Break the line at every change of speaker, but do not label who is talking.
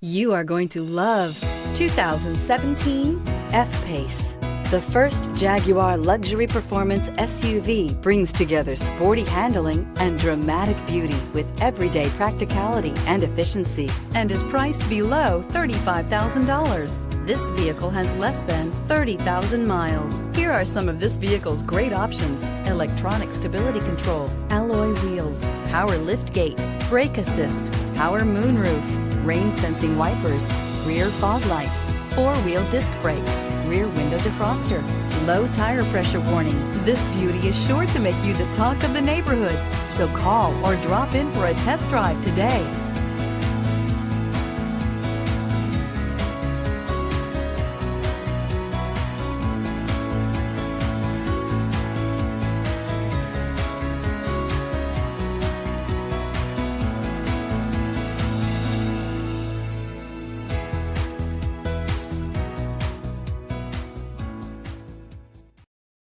You are going to love 2017 F-Pace. The first Jaguar luxury performance SUV brings together sporty handling and dramatic beauty with everyday practicality and efficiency, and is priced below $35,000. This vehicle has less than 30,000 miles. Here are some of this vehicle's great options: electronic stability control, alloy wheels, power liftgate, brake assist, power moonroof, rain sensing wipers, rear fog light, four-wheel disc brakes, rear window defroster, low tire pressure warning. This beauty is sure to make you the talk of the neighborhood. So call or drop in for a test drive today.